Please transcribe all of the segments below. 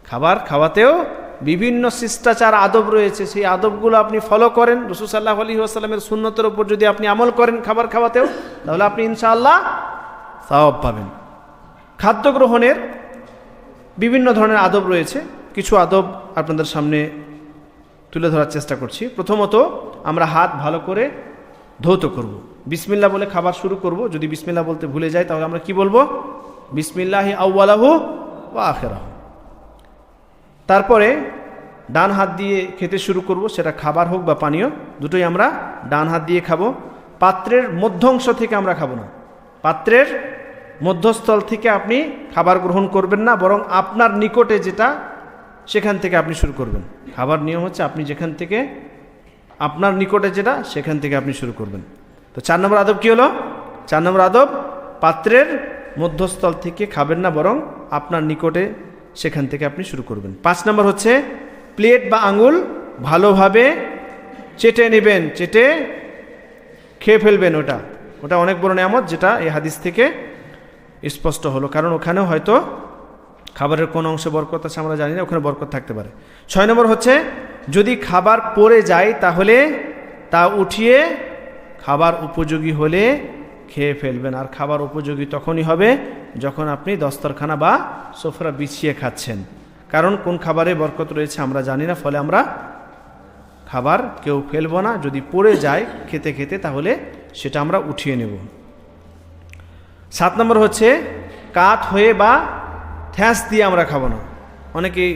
খাবার খাওয়াতেও বিভিন্ন শিষ্টাচার আদব রয়েছে, সেই আদবগুলো আপনি ফলো করেন। রাসূল সাল্লাল্লাহু আলাইহি ওয়াসাল্লামের সুন্নতের উপর যদি আপনি আমল করেন খাবার খাওয়াতেও, তাহলে আপনি ইনশাআল্লাহ সওয়াব পাবেন। খাদ্য গ্রহণের বিভিন্ন ধরনের আদব রয়েছে, কিছু আদব আপনাদের সামনে তুলে ধরার চেষ্টা করছি। প্রথমত, আমরা হাত ভালো করে ধৌত করব, বিসমিল্লাহ বলে খাবার শুরু করব। যদি বিসমিল্লাহ বলতে ভুলে যাই তাহলে আমরা কি বলবো? বিসমিল্লাহি আউয়ালাহু ওয়া আখিরাহু। তারপরে ডান হাত দিয়ে খেতে শুরু করব, সেটা খাবার হোক বা পানীয়, দুটোই আমরা ডান হাত দিয়ে খাবো। পাত্রের মধ্য অংশ থেকে আমরা খাবো না, পাত্রের মধ্যস্থল থেকে আপনি খাবার গ্রহণ করবেন না, বরং আপনার নিকটে যেটা সেখান থেকে আপনি শুরু করবেন। খাবার নিয়ম হচ্ছে আপনি যেখান থেকে, আপনার নিকটে যেটা সেখান থেকে আপনি শুরু করবেন। তো 4 নম্বর আদব কি হলো? 4 নম্বর আদব, পাত্রের মধ্যস্থল থেকে খাবেন না, বরং আপনার নিকটে সেখান থেকে আপনি শুরু করবেন। 5 নম্বর হচ্ছে প্লেট বা আঙুল ভালোভাবে চেটে নেবেন, চেটে খেয়ে ফেলবেন। ওটা অনেক বড় নিয়ামত, যেটা এই হাদিস থেকে স্পষ্ট হলো, কারণ ওখানেও হয়তো খাবারের কোন অংশে বরকত আছে আমরা জানি না, ওখানে বরকত থাকতে পারে। 6 নম্বর হচ্ছে যদি খাবার পড়ে যায় তাহলে তা উঠিয়ে খাবার উপযোগী হলে খেয়ে ফেলবেন। আর খাবার উপযোগী তখনই হবে যখন আপনি দস্তরখানা বা সোফরা বিছিয়ে খাচ্ছেন, কারণ কোন খাবারে বরকত রয়েছে আমরা জানি না, ফলে আমরা খাবার কেউ ফেলবো না। যদি পড়ে যায় খেতে খেতে তাহলে সেটা আমরা উঠিয়ে নেব। 7 নম্বর হচ্ছে কাত হয়ে বা ঠ্যাঁস দিয়ে আমরা খাবো না। অনেকেই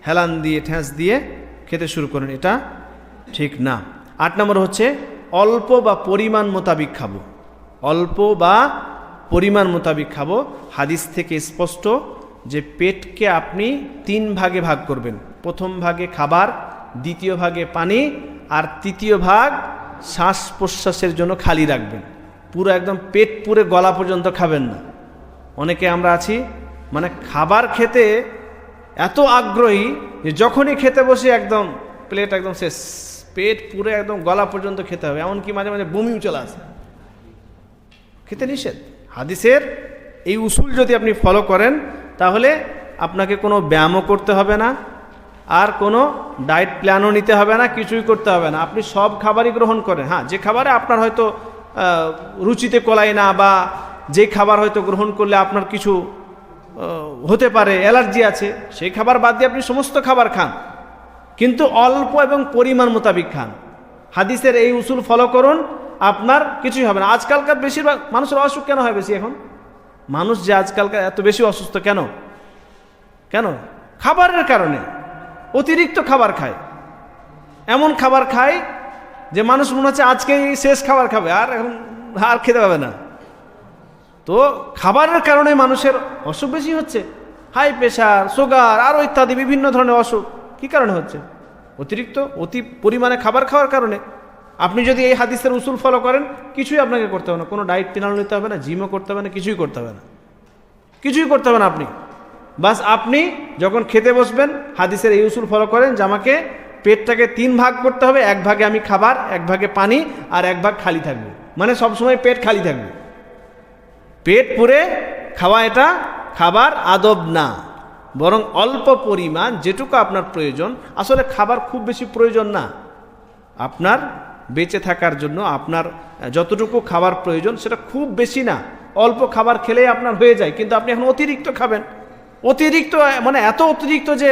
হেলান দিয়ে ঠ্যাঁস দিয়ে খেতে শুরু করেন, এটা ঠিক না। 8 নম্বর হচ্ছে অল্প বা পরিমাণ মোতাবিক খাবো, অল্প বা পরিমাণ মোতাবিক খাবো। হাদিস থেকে স্পষ্ট যে পেটকে আপনি 3 ভাগে ভাগ করবেন, প্রথম ভাগে খাবার, দ্বিতীয় ভাগে পানি, আর তৃতীয় ভাগ শ্বাস প্রশ্বাসের জন্য খালি রাখবেন। পুরো একদম পেট পুরে গলা পর্যন্ত খাবেন না। অনেকে আমরা আছি মানে খাবার খেতে এত আগ্রহী যে যখনই খেতে বসে একদম প্লেট একদম শেষ, পেট পুরে একদম গলা পর্যন্ত খেতে হবে, এমনকি মাঝে মাঝে বমিও চলে আসে। খেতে নিষেধ। হাদিসের এই উসুল যদি আপনি ফলো করেন তাহলে আপনাকে কোনো ব্যায়ামও করতে হবে না, আর কোনো ডায়েট প্ল্যানও নিতে হবে না, কিছুই করতে হবে না। আপনি সব খাবারই গ্রহণ করেন। হ্যাঁ, যে খাবারে আপনার হয়তো রুচিতে কোলায় না, বা যে খাবার হয়তো গ্রহণ করলে আপনার কিছু হতে পারে, অ্যালার্জি আছে, সেই খাবার বাদ দিয়ে আপনি সমস্ত খাবার খান, কিন্তু অল্প এবং পরিমাণ মোতাবিক খান। হাদিসের এই উসুল ফলো করুন, আপনার কিছুই হবে না। আজকালকার বেশিরভাগ মানুষের অসুখ কেন হয় বেশি? এখন মানুষ যে আজকালকার এত বেশি অসুস্থ কেন? খাবারের কারণে। অতিরিক্ত খাবার খায়, এমন খাবার খায় যে মানুষ মনে হচ্ছে আজকেই শেষ খাবার খাবে, আর খেতে পাবে না। তো খাবারের কারণে মানুষের অসুখ বেশি হচ্ছে, হাই প্রেশার, সুগার, আরও ইত্যাদি বিভিন্ন ধরনের অসুখ। কি কারণে হচ্ছে? অতি পরিমাণে খাবার খাওয়ার কারণে। আপনি যদি এই হাদিসের উসুল ফলো করেন, কিছুই আপনাকে করতে হবে না, কোনো ডায়েট প্ল্যান নিতে হবে না, জিমও করতে হবে না, কিছুই করতে হবে না, কিছুই করতে হবে না। আপনি বাস আপনি যখন খেতে বসবেন হাদিসের এই উসুল ফলো করেন যে আমাকে পেটটাকে 3 ভাগ করতে হবে, 1 ভাগে আমি খাবার, 1 ভাগে পানি, আর 1 ভাগ খালি থাকবে। মানে সবসময় পেট খালি থাকবে। পেট পুরে খাওয়া এটা খাবার আদব না, বরং অল্প পরিমাণ যেটুকু আপনার প্রয়োজন। আসলে খাবার খুব বেশি প্রয়োজন না, আপনার বেঁচে থাকার জন্য আপনার যতটুকু খাবার প্রয়োজন সেটা খুব বেশি না, অল্প খাবার খেলেই আপনার হয়ে যায়। কিন্তু আপনি এখন অতিরিক্ত খাবেন, অতিরিক্ত মানে এত অতিরিক্ত যে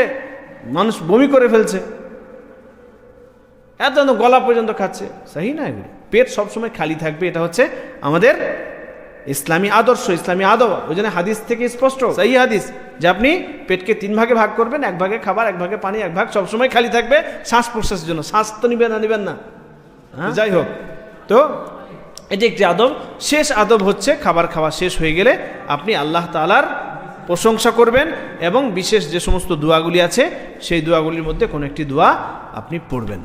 মানুষ বমি করে ফেলছে, এত গলা পর্যন্ত খাচ্ছে, সহি না এগুলো। পেট সবসময় খালি থাকবে, এটা হচ্ছে আমাদের ইসলামী আদর্শ, ইসলামী আদব। ওই জন্য হাদিস থেকে স্পষ্ট সহি হাদিস যে আপনি পেটকে 3 ভাগে ভাগ করবেন, 1 ভাগে খাবার, 1 ভাগে পানি, 1 ভাগ সবসময় খালি থাকবে শ্বাস প্রশ্বাসের জন্য। শ্বাস তো নিবেন না। যাই হোক, তো এটি একটি আদব। শেষ আদব হচ্ছে খাবার খাওয়া শেষ হয়ে গেলে আপনি আল্লাহ তাআলার প্রশংসা করবেন এবং বিশেষ যে সমস্ত দোয়াগুলি আছে সেই দোয়াগুলির মধ্যে কোনো একটি দোয়া আপনি পড়বেন।